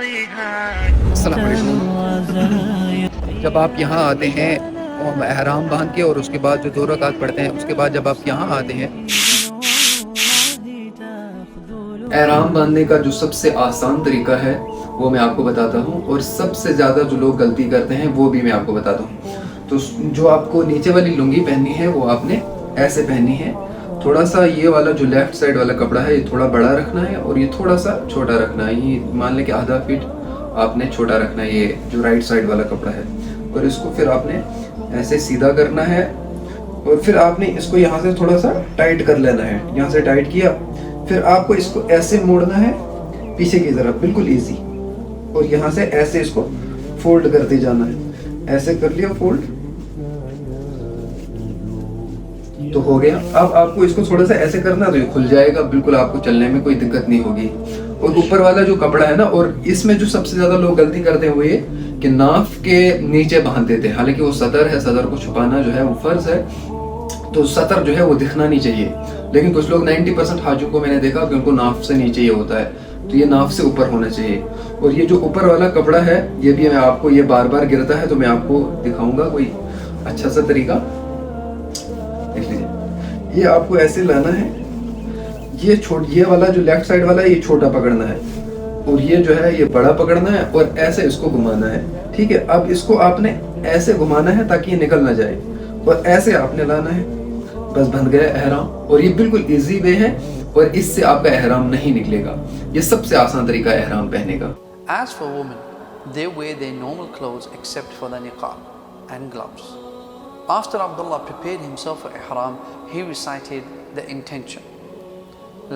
السلام علیکم. جب آپ یہاں آتے ہیں احرام باندھ کے اور اس کے بعد جو 2 رکعت پڑھتے ہیں، اس کے بعد جب آپ یہاں آتے ہیں، احرام باندھنے کا جو سب سے آسان طریقہ ہے وہ میں آپ کو بتاتا ہوں، اور سب سے زیادہ جو لوگ غلطی کرتے ہیں وہ بھی میں آپ کو بتاتا ہوں. تو جو آپ کو نیچے والی لنگی پہننی ہے وہ آپ نے ایسے پہننی ہے. تھوڑا سا یہ والا جو لیفٹ سائڈ والا کپڑا ہے یہ تھوڑا بڑا رکھنا ہے، اور یہ تھوڑا سا چھوٹا رکھنا ہے. یہ مان لیں کہ آدھا فٹ آپ نے چھوٹا رکھنا ہے، یہ جو رائٹ سائڈ والا کپڑا ہے. اور اس کو پھر آپ نے ایسے سیدھا کرنا ہے، اور پھر آپ نے اس کو یہاں سے تھوڑا سا ٹائٹ کر لینا ہے. یہاں سے ٹائٹ کیا، پھر آپ کو اس کو ایسے موڑنا ہے پیچھے کی طرف، بالکل ایزی. اور یہاں سے ایسے اس کو فولڈ کرتے جانا ہے. ایسے کر لیا فولڈ تو ہو گیا. اب آپ کو اس کو تھوڑا سا ایسے کرنا تو یہ کھل جائے گا بالکل، آپ کو چلنے میں کوئی دقت نہیں ہوگی. اور اوپر والا جو کپڑا ہے نا، اور اس میں جو سب سے زیادہ لوگ غلطی کرتے ہیں وہ یہ کہ ناف کے نیچے باندھ دیتے ہیں. حالانکہ وہ صدر ہے، صدر کو چھپانا جو ہے وہ فرض ہے، تو سطر جو ہے وہ دکھنا نہیں چاہیے. لیکن کچھ لوگ 90% حاجیوں کو میں نے دیکھا کہ ان کو ناف سے نیچے یہ ہوتا ہے، تو یہ ناف سے اوپر ہونا چاہیے. اور یہ جو اوپر والا کپڑا ہے یہ بھی میں آپ کو، یہ بار بار گرتا ہے تو میں آپ کو دکھاؤں گا کوئی اچھا سا طریقہ. دیکھ لیجیے، یہ آپ کو ایسے لانا ہے. یہ والا جو لیفٹ سائڈ والا ہے یہ چھوٹا پکڑنا ہے، اور یہ جو ہے یہ بڑا پکڑنا ہے، اور ایسے اس کو گھمانا ہے. ٹھیک ہے، اب اس کو آپ نے ایسے گھمانا ہے تاکہ یہ نکل نہ جائے، اور ایسے آپ نے لانا ہے. بس بندھ گیا احرام. اور یہ بالکل ایزی وے ہے، اور اس سے آپ کا احرام نہیں نکلے گا. یہ سب سے آسان طریقہ ہے احرام پہننے کا. As for women, they wear their normal clothes except for the niqab and gloves. After Abdullah prepared himself for ihram, he recited the intention,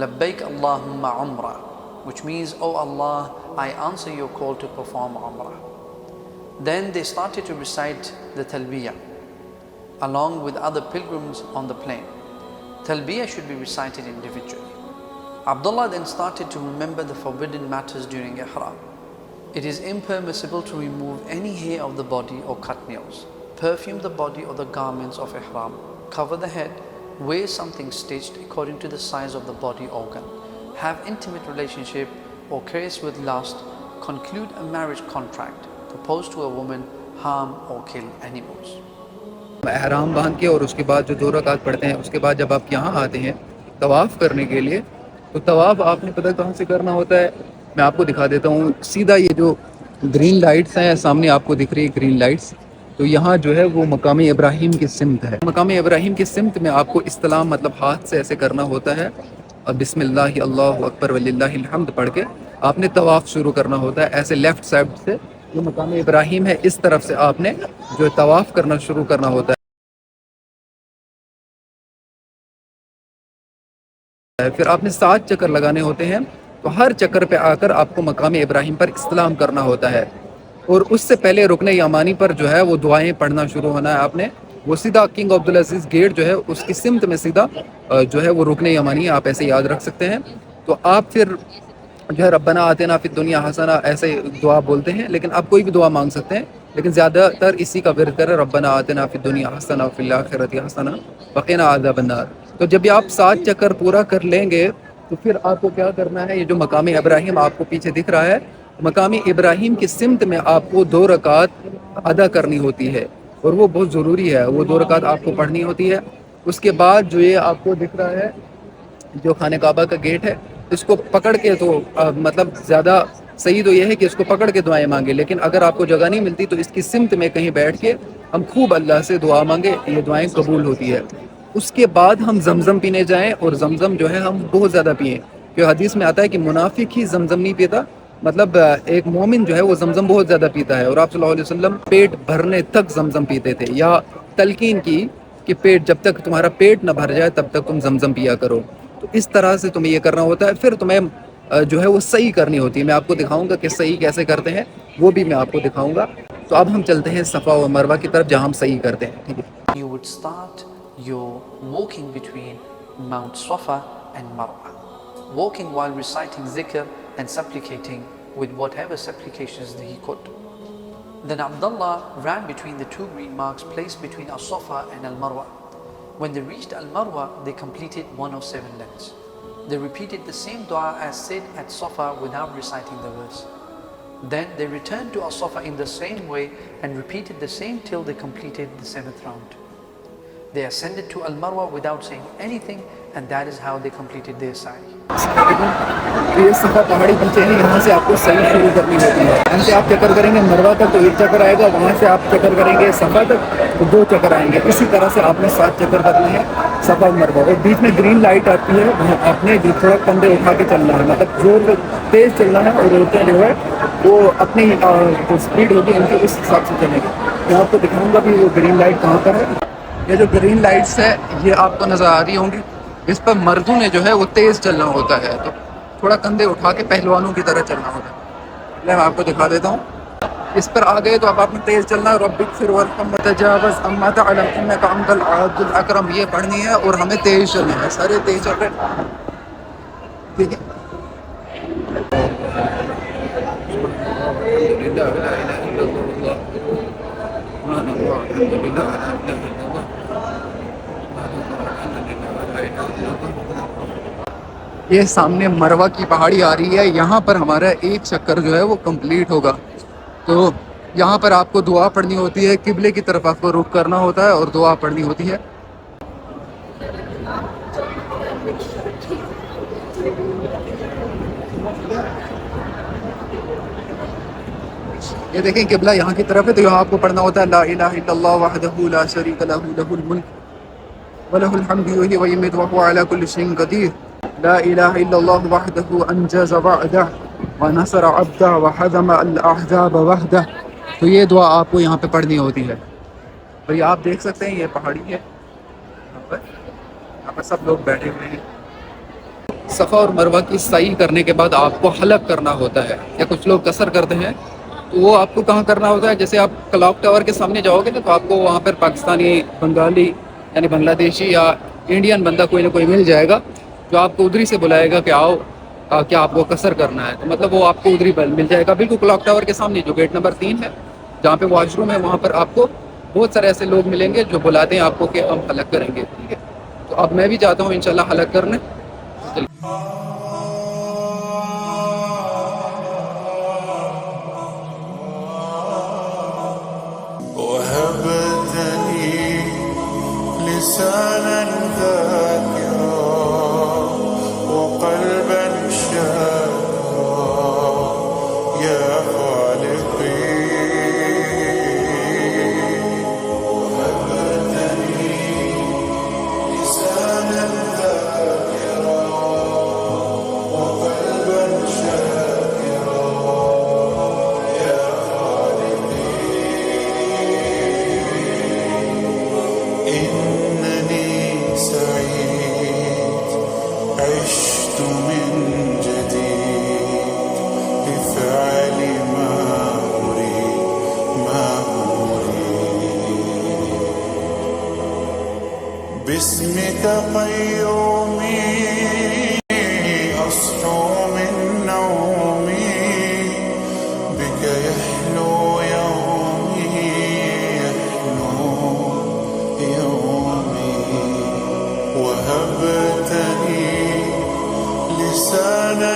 Labbaik Allahumma Umrah, which means, "Oh Allah, I answer your call to perform Umrah." Then they started to recite the Talbiyah along with other pilgrims on the plain. Talbiyah should be recited individually. Abdullah then started to remember the forbidden matters during ihram. It is impermissible to remove any hair of the body or cut nails, perfume the body or the garments of ihram, cover the head, wear something stitched according to the size of the body organ, have intimate relationship or curse with lust, conclude a marriage contract, propose to a woman, harm or kill animals. احرام باندھ کے اور اس کے بعد جو 2 رکعت پڑھتے ہیں، اس کے بعد جب آپ یہاں آتے ہیں طواف کرنے کے لیے، تو طواف آپ نے پتہ کہاں سے کرنا ہوتا ہے. میں آپ کو دکھا دیتا ہوں. سیدھا یہ جو گرین لائٹس ہیں سامنے آپ کو دکھ رہی ہے، گرین لائٹس، تو یہاں جو ہے وہ مقام ابراہیم کی سمت ہے. مقام ابراہیم کی سمت میں آپ کو استلام مطلب ہاتھ سے ایسے کرنا ہوتا ہے، اور بسم اللہ اللہ اکبر وللہ الحمد پڑھ کے آپ نے طواف شروع کرنا ہوتا ہے. ایسے لیفٹ سائڈ سے جو مقام ابراہیم ہے اس طرف سے آپ نے جو طواف کرنا شروع کرنا ہوتا ہے. پھر آپ نے 7 چکر لگانے ہوتے ہیں، تو ہر چکر پہ آ کر آپ کو مقام ابراہیم پر استلام کرنا ہوتا ہے. اور اس سے پہلے رکن یمانی پر جو ہے وہ دعائیں پڑھنا شروع ہونا ہے. آپ نے وہ سیدھا کنگ عبدالعزیز گیٹ جو ہے اس کی سمت میں سیدھا جو ہے وہ رکن یمانی، آپ ایسے یاد رکھ سکتے ہیں. تو آپ پھر جو ہے ربنا آتنا فی الدنیا حسنہ ایسے دعا بولتے ہیں، لیکن آپ کوئی بھی دعا مانگ سکتے ہیں، لیکن زیادہ تر اسی کا ورد کریں، ربنا آتنا فی الدنیا حسنہ وفی الآخرۃ حسنہ وقنا عذاب النار. تو جب یہ آپ 7 چکر پورا کر لیں گے تو پھر آپ کو کیا کرنا ہے. یہ جو مقام ابراہیم آپ کو پیچھے دکھ رہا ہے، مقام ابراہیم کی سمت میں آپ کو 2 رکعت ادا کرنی ہوتی ہے، اور وہ بہت ضروری ہے. وہ 2 رکعت آپ کو پڑھنی ہوتی ہے. اس کے بعد جو یہ آپ کو دکھ رہا ہے جو خانہ کعبہ کا گیٹ ہے، اس کو پکڑ کے تو مطلب زیادہ صحیح تو یہ ہے کہ اس کو پکڑ کے دعائیں مانگے، لیکن اگر آپ کو جگہ نہیں ملتی تو اس کی سمت میں کہیں بیٹھ کے ہم خوب اللہ سے دعا مانگے، یہ دعائیں قبول ہوتی ہے. اس کے بعد ہم زمزم پینے جائیں، اور زمزم جو ہے ہم بہت زیادہ پئیں. کہ حدیث میں آتا ہے کہ منافق ہی زمزم نہیں پیتا، مطلب ایک مومن جو ہے وہ زمزم بہت زیادہ پیتا ہے. اور آپ صلی اللہ علیہ وسلم پیٹ بھرنے تک زمزم پیتے تھے، یا تلقین کی کہ پیٹ جب تک تمہارا پیٹ نہ بھر جائے تب تک تم زمزم پیا کرو. تو اس طرح سے تمہیں یہ کرنا ہوتا ہے. پھر تمہیں جو ہے وہ صحیح کرنی ہوتی ہے. میں آپ کو دکھاؤں گا کہ صحیح کیسے کرتے ہیں، وہ بھی میں آپ کو دکھاؤں گا. تو اب ہم چلتے ہیں صفا و مروہ کی طرف جہاں ہم صحیح کرتے ہیں. ٹھیک ہے، You would start your walking between Mount Safa and Marwa, walking while reciting zikr and supplicating with whatever supplications that he could. Then Abdullah ran between the 2 green marks placed between As-Safa and Al-Marwa. When they reached Al-Marwa, they completed 1 of 7 lengths. They repeated the same dua as said at Safa without reciting the verse. Then they returned to As-Safa in the same way and repeated the same till they completed the 7th round. They ascended to Al-Marwa without saying anything, and that is how they completed their sa'i. یہ صفا پہاڑی پیچھے ہے, یہاں سے آپ کو صحیح شروع کرنی ہوتی ہے. یہاں سے آپ چکر کریں گے مروا تک تو 1 چکر آئے گا, وہاں سے آپ چکر کریں گے صفا تک تو 2 چکر آئیں گے. اسی طرح سے آپ نے 7 چکر کرنے ہیں صفا اور مروا. اور بیچ میں گرین لائٹ آتی ہے, وہاں آپ نے تھوڑا کندھے اٹھا کے چلنا ہے, مطلب زور تیز چلنا ہے, اور عورتیں جو ہے وہ اپنی جو اسپیڈ ہوگی ان کے اس حساب سے چلیں گے. میں آپ کو دکھاؤں گا بھی وہ گرین لائٹ کہاں پر ہے. یہ جو گرین لائٹس ہے یہ آپ کو نظر آ رہی ہوں گی, اس پر مردوں نے جو ہے وہ تیز چلنا ہوتا ہے, تو تھوڑا کندھے اٹھا کے پہلوانوں کی طرح چلنا ہوتا ہے. میں آپ کو دکھا دیتا ہوں. اس پر آ گئے تو اب آپ نے تیز چلنا ہے. رب اغفر وارحم وتجاوز عما تعلم انک انت العبد الاکرم, یہ پڑھنی ہے اور ہمیں تیز چلنا ہے, سارے تیز چل رہے ہیں, ٹھیک ہے. یہ سامنے مروا کی پہاڑی آ رہی ہے, یہاں پر ہمارا 1 چکر جو ہے وہ کمپلیٹ ہوگا. تو یہاں پر آپ کو دعا پڑھنی ہوتی ہے, قبلے کی طرف آپ کو رخ کرنا ہوتا ہے اور دعا پڑھنی ہوتی ہے. یہ دیکھیں قبلہ یہاں کی طرف ہے, تو یہاں آپ کو پڑھنا ہوتا ہے لا الہ الا اللہ وحدہ لا شریک لہ لہ الملک ولہ الحمد یحیی ویمیت وہو علی کل شیء قدیر لا الہ الا اللہ وحدہ انجز وعدہ ونصر عبدہ وہزم الاحزاب وحدہ. تو یہ دعا آپ کو یہاں پہ پڑھنی ہوتی ہے. بھئی آپ دیکھ سکتے ہیں یہ پہاڑی ہے, یہاں پر سب لوگ بیٹھے ہوئے ہیں. صفا اور مروہ کی سعی کرنے کے بعد آپ کو حلق کرنا ہوتا ہے, یا کچھ لوگ قصر کرتے ہیں, تو وہ آپ کو کہاں کرنا ہوتا ہے. جیسے آپ کلاک ٹاور کے سامنے جاؤ گے نا, تو آپ کو وہاں پر پاکستانی, بنگالی یعنی بنگلہ دیشی یا انڈین بندہ کوئی نہ کوئی مل جائے گا, جو آپ کو ادھری سے بلائے گا کہ آؤ کیا آپ کو قصر کرنا ہے. تو مطلب وہ آپ کو ادھری مل جائے گا, بالکل کلاک ٹاور کے سامنے جو گیٹ نمبر 3 ہے, جہاں پہ واش روم ہے, وہاں پر آپ کو بہت سارے ایسے لوگ ملیں گے جو بلاتے ہیں آپ کو کہ ہم حلق کریں گے, ٹھیک ہے. تو اب میں بھی جاتا ہوں انشاءاللہ حلق کرنے. لسانا ذاكرا وقلبا شاكرا يا خالقي وهبتني لسانا ذاكرا وقلبا شاكرا يا خالقي سعيد عشت من جديد بفعل ما أريد باسمك قيومي أصحو من نومي بك يحلو يومي يحلو يومي وهبتني لسانا